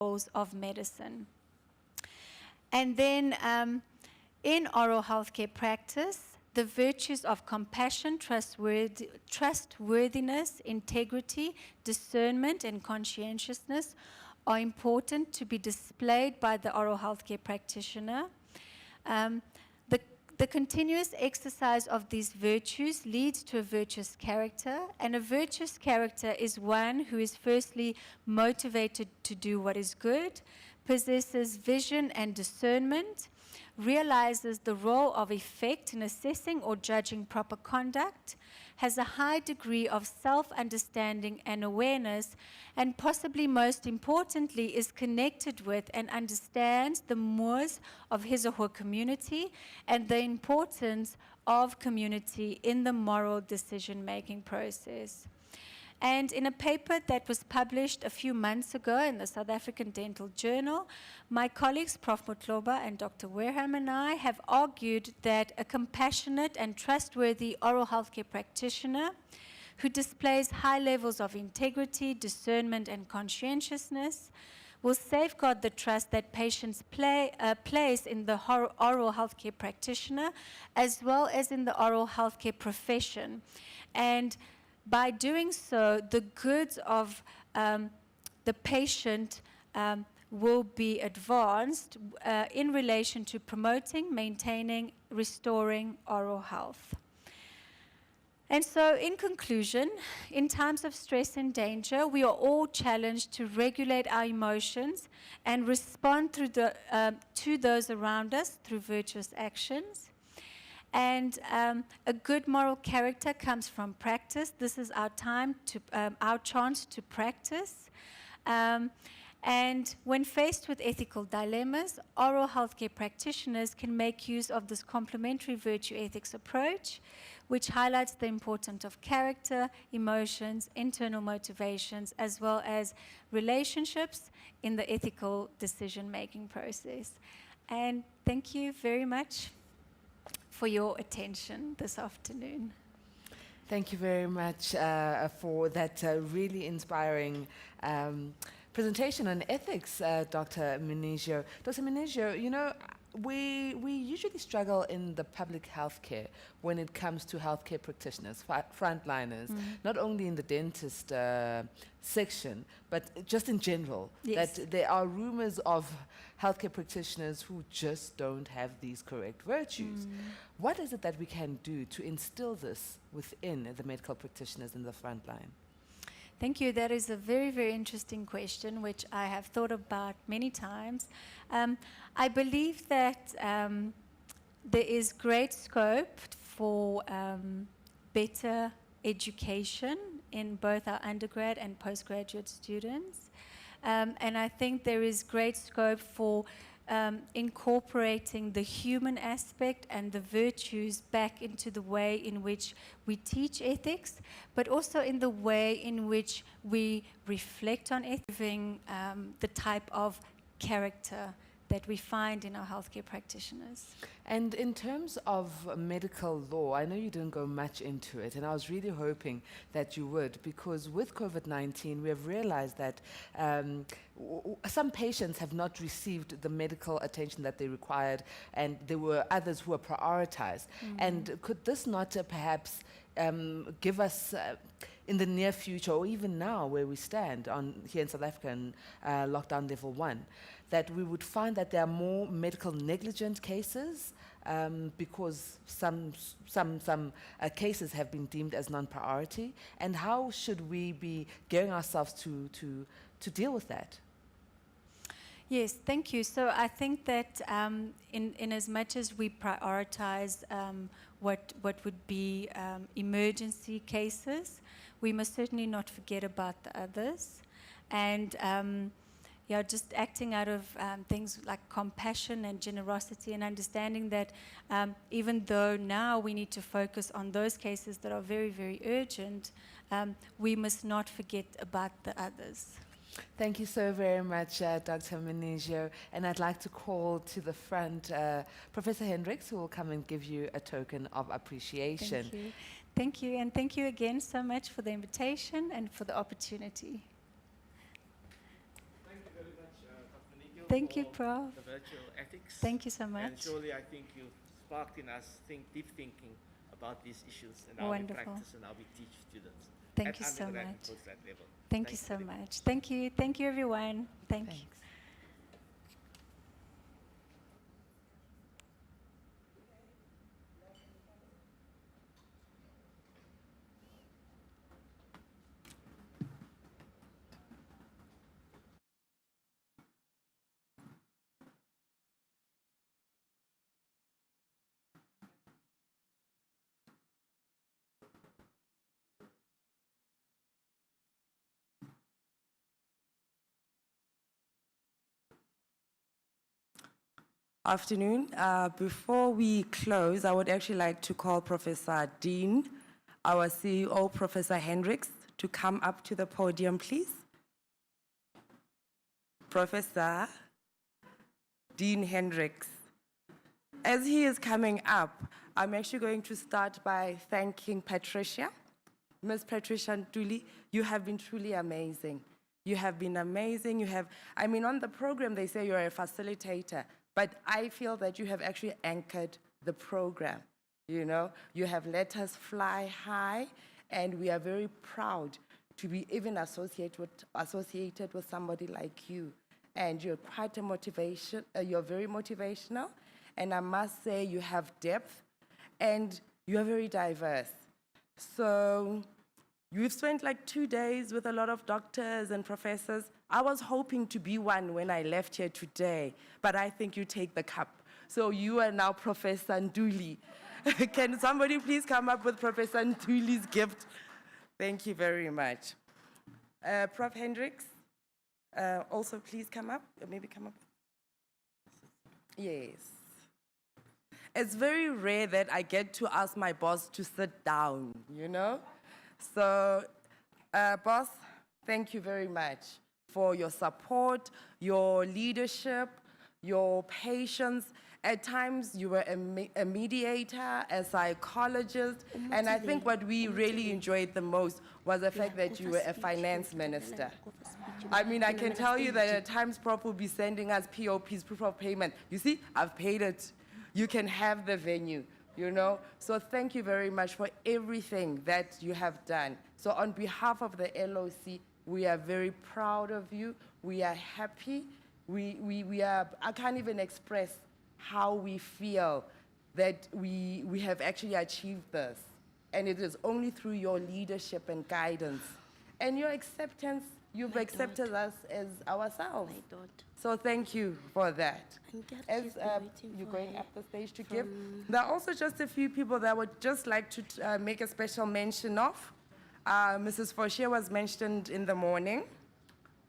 goals of medicine. And then in oral healthcare practice, the virtues of compassion, trustworthiness, integrity, discernment, and conscientiousness are important to be displayed by the oral healthcare practitioner. The continuous exercise of these virtues leads to a virtuous character, and a virtuous character is one who is firstly motivated to do what is good, possesses vision and discernment, realizes the role of effect in assessing or judging proper conduct, has a high degree of self-understanding and awareness, and possibly most importantly is connected with and understands the mores of his or her community and the importance of community in the moral decision-making process. And in a paper that was published a few months ago in the South African Dental Journal, my colleagues, Prof. Mutloba and Dr. Wareham, and I have argued that a compassionate and trustworthy oral healthcare practitioner who displays high levels of integrity, discernment, and conscientiousness will safeguard the trust that patients place in the oral healthcare practitioner as well as in the oral healthcare profession. And by doing so, the goods of the patient will be advanced in relation to promoting, maintaining, restoring oral health. And so, in conclusion, in times of stress and danger, we are all challenged to regulate our emotions and respond through to those around us through virtuous actions. And a good moral character comes from practice. This is our time to, our chance to practice. And when faced with ethical dilemmas, oral healthcare practitioners can make use of this complementary virtue ethics approach, which highlights the importance of character, emotions, internal motivations, as well as relationships in the ethical decision-making process. And thank you very much for your attention this afternoon. Thank you very much for that really inspiring presentation on ethics, Dr. Menezio. Dr. Menezio, you know, we usually struggle in the public healthcare when it comes to healthcare practitioners, frontliners, not only in the dentist section, but just in general. Yes. That there are rumors of healthcare practitioners who just don't have these correct virtues. What is it that we can do to instill this within the medical practitioners in the front line? Thank you. That is a very, very interesting question, which I have thought about many times. I believe that there is great scope for better education in both our undergrad and postgraduate students. And I think there is great scope for incorporating the human aspect and the virtues back into the way in which we teach ethics, but also in the way in which we reflect on ethics, the type of character that we find in our healthcare practitioners. And in terms of medical law, I know you didn't go much into it, and I was really hoping that you would, because with COVID-19, we have realized that some patients have not received the medical attention that they required, and there were others who were prioritized. And could this not perhaps give us, in the near future, or even now where we stand here in South Africa in lockdown level 1, that we would find that there are more medical negligent cases because some cases have been deemed as non-priority? And how should we be gearing ourselves to deal with that? Yes, thank you. So I think that in as much as we prioritize what would be emergency cases, we must certainly not forget about the others. And yeah, just acting out of things like compassion and generosity, and understanding that even though now we need to focus on those cases that are very, very urgent, we must not forget about the others. Thank you so very much, Dr. Menezio. And I'd like to call to the front Professor Hendricks, who will come and give you a token of appreciation. Thank you. Thank you, and thank you again so much for the invitation and for the opportunity. Thank you very much. Thank you, for Prof. the virtual ethics. Thank you so And much. surely I think you sparked in us deep thinking about these issues and how Wonderful. we practice and how we teach students. Thank at you so undergrad and much. postgrad level. Thank you so very much. Thank you. Thank you, everyone. Thank you. Thanks. Afternoon. Before we close, I would actually like to call Professor Dean, our CEO, Professor Hendricks, to come up to the podium, please. Professor Dean Hendricks. As he is coming up, I'm actually going to start by thanking Patricia. Ms. Patricia Ntuli, you have been truly amazing. You have been amazing. On the program, they say you're a facilitator, but I feel that you have actually anchored the program. You know, you have let us fly high, and we are very proud to be even associated with somebody like you. And you're quite a motivation, you're very motivational, and I must say you have depth, and you are very diverse. So you've spent like 2 days with a lot of doctors and professors. I was hoping to be one when I left here today, but I think you take the cup. So you are now Professor Ntuli. Can somebody please come up with Professor Ntuli's gift? Thank you very much. Prof. Hendricks, also please come up, maybe come up. Yes. It's very rare that I get to ask my boss to sit down, you know? So, boss, thank you very much for your support, your leadership, your patience. At times, you were a mediator, a psychologist, and I think what we really enjoyed the most was the fact that you were a finance minister. I can tell you that at times, Prof will be sending us POPs, proof of payment. You see, I've paid it. You can have the venue, you know? So thank you very much for everything that you have done. So on behalf of the LOC, we are very proud of you. We are happy. I can't even express how we feel that we have actually achieved this. And it is only through your leadership and guidance. And your acceptance, you've accepted us as ourselves. So thank you for that. As you're going up the stage to give, there are also just a few people that I would just like to make a special mention of. Mrs. Foshe was mentioned in the morning.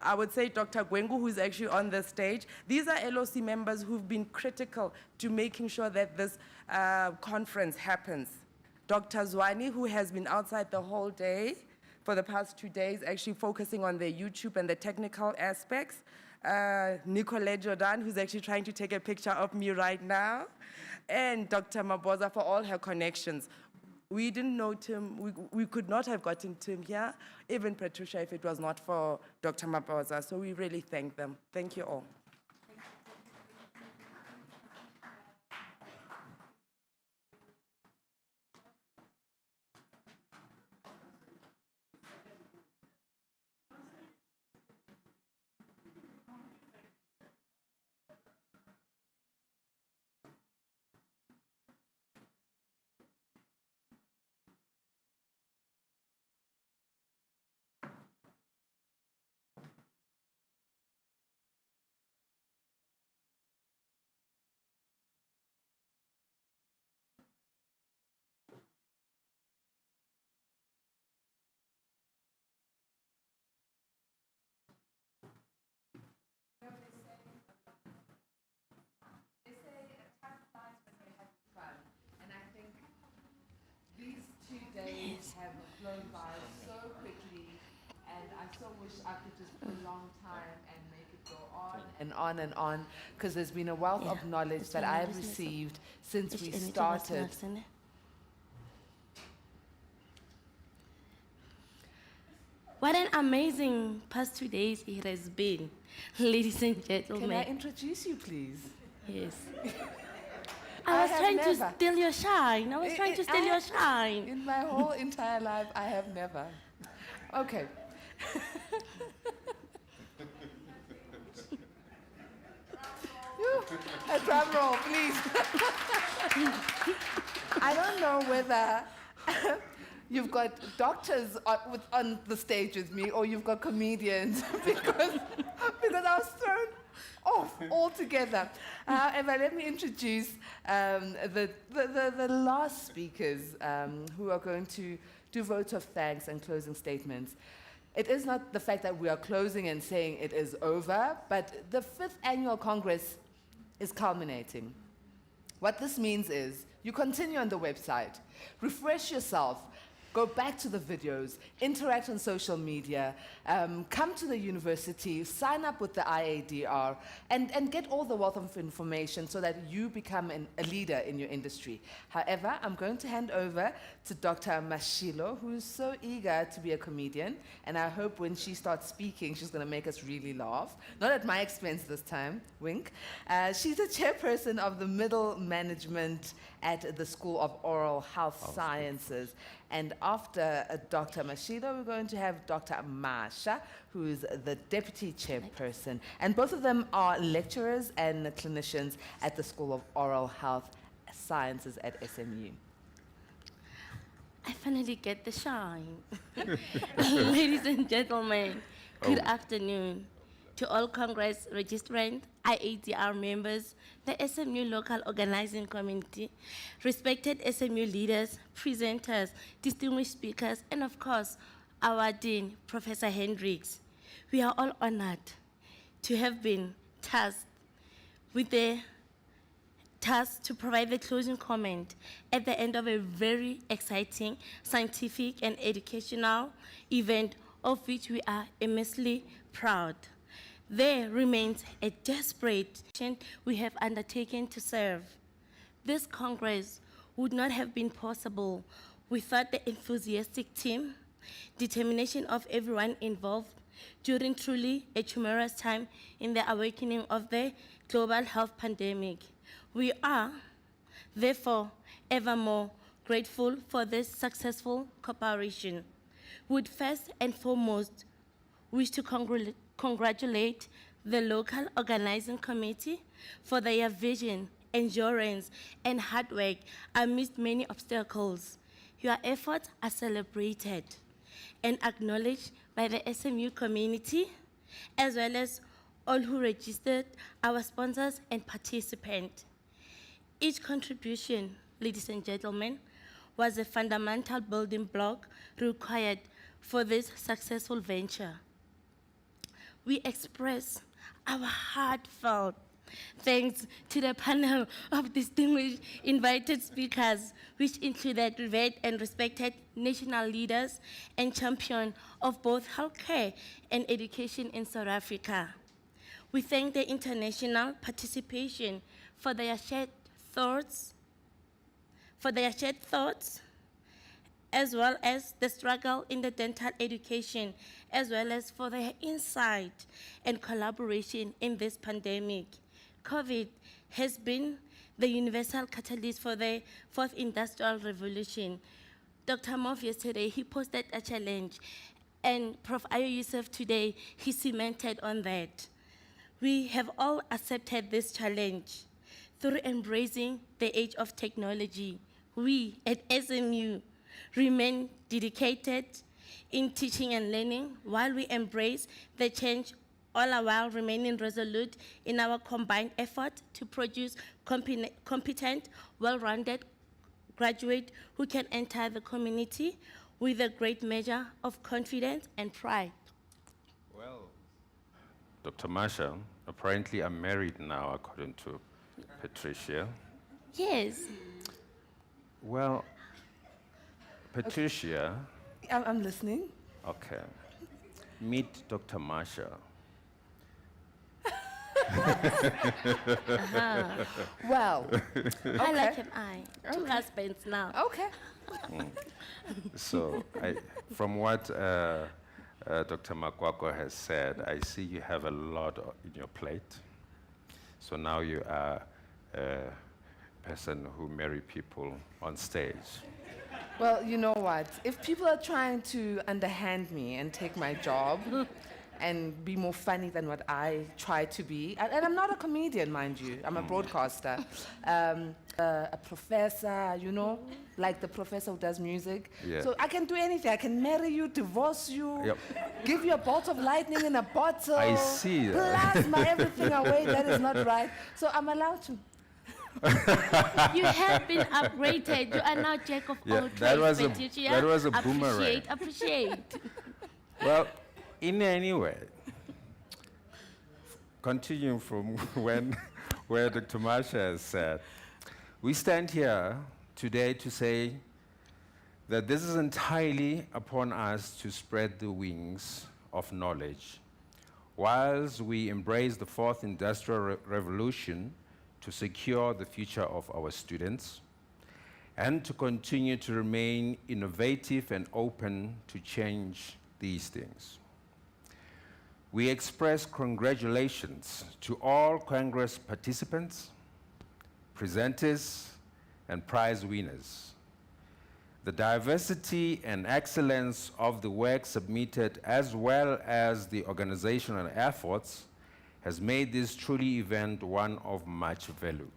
I would say Dr. Gwengu, who's actually on the stage. These are LOC members who've been critical to making sure that this conference happens. Dr. Zwani, who has been outside the whole day for the past 2 days, actually focusing on the YouTube and the technical aspects. Nicolette Jordan, who's actually trying to take a picture of me right now. And Dr. Maboza for all her connections. We didn't know Tim, we could not have gotten Tim here, even Patricia, if it was not for Dr. Maboza. So we really thank them. Thank you all. Have flown by so quickly, and I so wish I could just prolong time and make it go on and on and on, because there's been a wealth of knowledge that I've received since we started. What an amazing past 2 days it has been, ladies and Can I gentlemen. introduce you, please? Yes. I I was have trying never. to steal your shine. I was trying to steal your shine. In my whole entire life, I have never. Okay. A drum roll, please. I don't know whether you've got doctors on the stage with me or you've got comedians because I was thrown off altogether. However, let me introduce the last speakers who are going to do vote of thanks and closing statements. It is not the fact that we are closing and saying it is over, but the 5th Annual Congress is culminating. What this means is you continue on the website, refresh yourself, go back to the videos, interact on social media, come to the university, sign up with the IADR, and get all the wealth of information so that you become a leader in your industry. However, I'm going to hand over to Dr. Mashilo, who is so eager to be a comedian, and I hope when she starts speaking, she's going to make us really laugh. Not at my expense this time, wink. She's the chairperson of the middle management at the School of Oral Health Sciences. And after Dr. Mashilo, we're going to have Dr. Masha, who is the deputy chairperson. And both of them are lecturers and clinicians at the School of Oral Health Sciences at SMU. I finally get the shine. Ladies and gentlemen, good afternoon. To all Congress registrants, IADR members, the SMU local organizing committee, respected SMU leaders, presenters, distinguished speakers, and of course, our Dean, Professor Hendricks. We are all honored to have been tasked with the task to provide the closing comment at the end of a very exciting scientific and educational event of which we are immensely proud. There remains a desperate mission we have undertaken to serve. This Congress would not have been possible without the enthusiastic team, determination of everyone involved during truly a tumultuous time in the awakening of the global health pandemic. We are, therefore, ever more grateful for this successful cooperation. Would first and foremost wish to congratulate the local organizing committee for their vision, endurance, and hard work amidst many obstacles. Your efforts are celebrated and acknowledged by the SMU community, as well as all who registered, our sponsors and participants. Each contribution, ladies and gentlemen, was a fundamental building block required for this successful venture. We express our heartfelt thanks to the panel of distinguished invited speakers, which included revered and respected national leaders and champions of both healthcare and education in South Africa. We thank the international participation for their shared thoughts, as well as the struggle in the dental education, as well as for their insight and collaboration in this pandemic. COVID has been the universal catalyst for the fourth industrial revolution. Dr. Moff yesterday, he posted a challenge, and Prof. Ayo Yusuf today, he cemented on that. We have all accepted this challenge. Through embracing the age of technology, we at SMU remain dedicated in teaching and learning while we embrace the change, all the while remaining resolute in our combined effort to produce competent, well-rounded graduates who can enter the community with a great measure of confidence and pride. Well, Dr. Marsha, apparently I'm married now, according to Patricia. Yes. Well, Patricia, I'm listening. okay. Meet Dr. Marsha. Well, I like him. Two husbands now. okay. So, from what Dr. Makwakwa has said, I see you have a lot in your plate. So now you are a person who marry people on stage. Well, you know what? If people are trying to underhand me and take my job and be more funny than what I try to be, and I'm not a comedian, mind you, I'm a broadcaster, a professor, you know, like the professor who does music. Yeah. So I can do anything. I can marry you, divorce you, Yep. give you a bolt of lightning in a bottle. I see that. Plasma everything away. That is not right. So I'm allowed to. You have been upgraded. You are now jack of Yeah, all that was trades, a- Patricia. that was a boomerang. Appreciate. Well, in any way, continuing from where Dr. Marsha has said, we stand here today to say that this is entirely upon us to spread the wings of knowledge, whilst we embrace the fourth industrial revolution to secure the future of our students, and to continue to remain innovative and open to change these things. We express congratulations to all Congress participants, presenters, and prize winners. The diversity and excellence of the work submitted, as well as the organizational efforts, has made this truly event one of much value.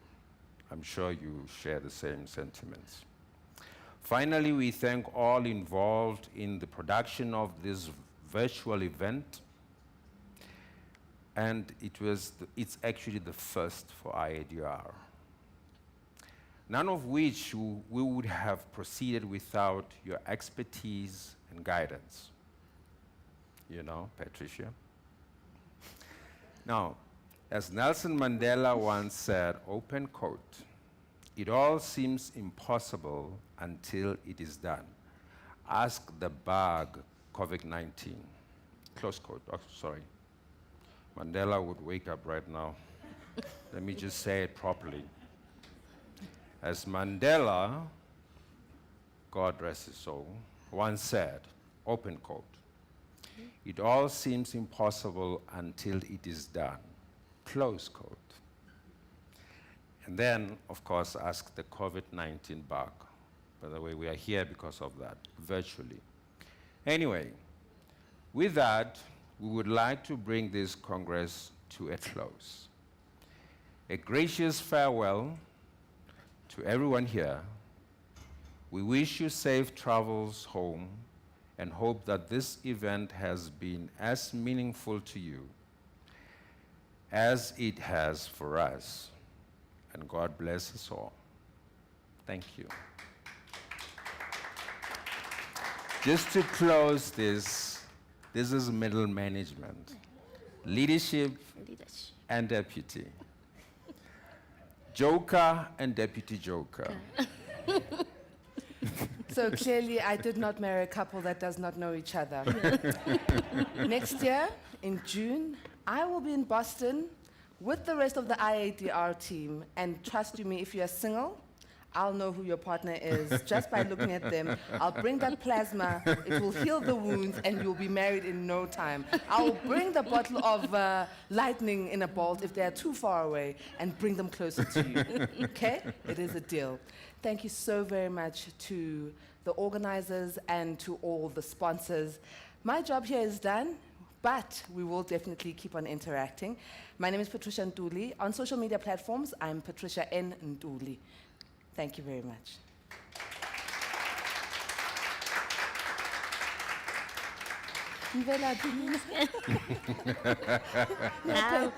I'm sure you share the same sentiments. Finally, we thank all involved in the production of this virtual event. And it's actually the first for IADR. None of which we would have proceeded without your expertise and guidance. You know, Patricia? Now, as Nelson Mandela once said, open quote, "It all seems impossible until it is done. Ask the bug, COVID-19." Close quote. Oh, sorry. Mandela would wake up right now. Let me just say it properly. As Mandela, God rest his soul, once said, open quote, "It all seems impossible until it is done." Close quote. And then, of course, ask the COVID-19 bug. By the way, we are here because of that, virtually. Anyway, with that, we would like to bring this Congress to a close. A gracious farewell to everyone here. We wish you safe travels home and hope that this event has been as meaningful to you as it has for us. And God bless us all. Thank you. Just to close this is middle management, leadership and deputy. Joker and deputy joker. So clearly, I did not marry a couple that does not know each other. Next year, in June, I will be in Boston with the rest of the IADR team. And trust you me, if you're single, I'll know who your partner is just by looking at them. I'll bring that plasma, it will heal the wounds, and you'll be married in no time. I'll bring the bottle of lightning in a bolt if they're too far away and bring them closer to you. Okay? It is a deal. Thank you so very much to the organizers and to all the sponsors. My job here is done, but we will definitely keep on interacting. My name is Patricia Ntuli. On social media platforms, I'm Patricia N. Ntuli. Thank you very much. Now,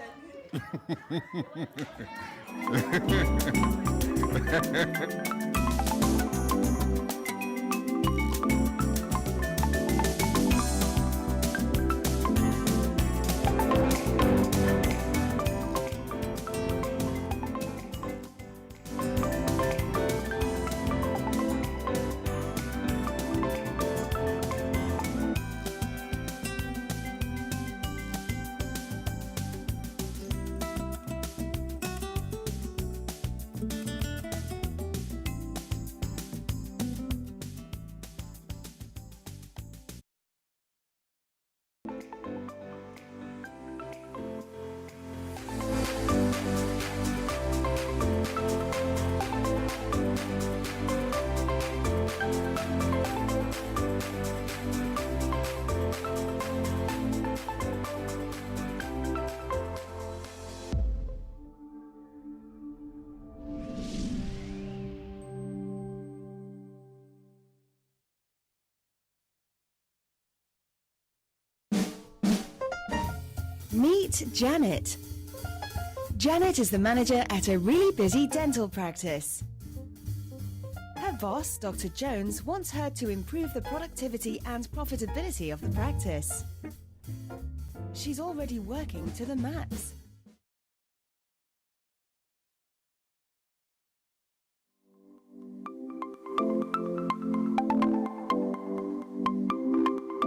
Meet Janet. Janet is the manager at a really busy dental practice. Her boss, Dr. Jones, wants her to improve the productivity and profitability of the practice. She's already working to the max.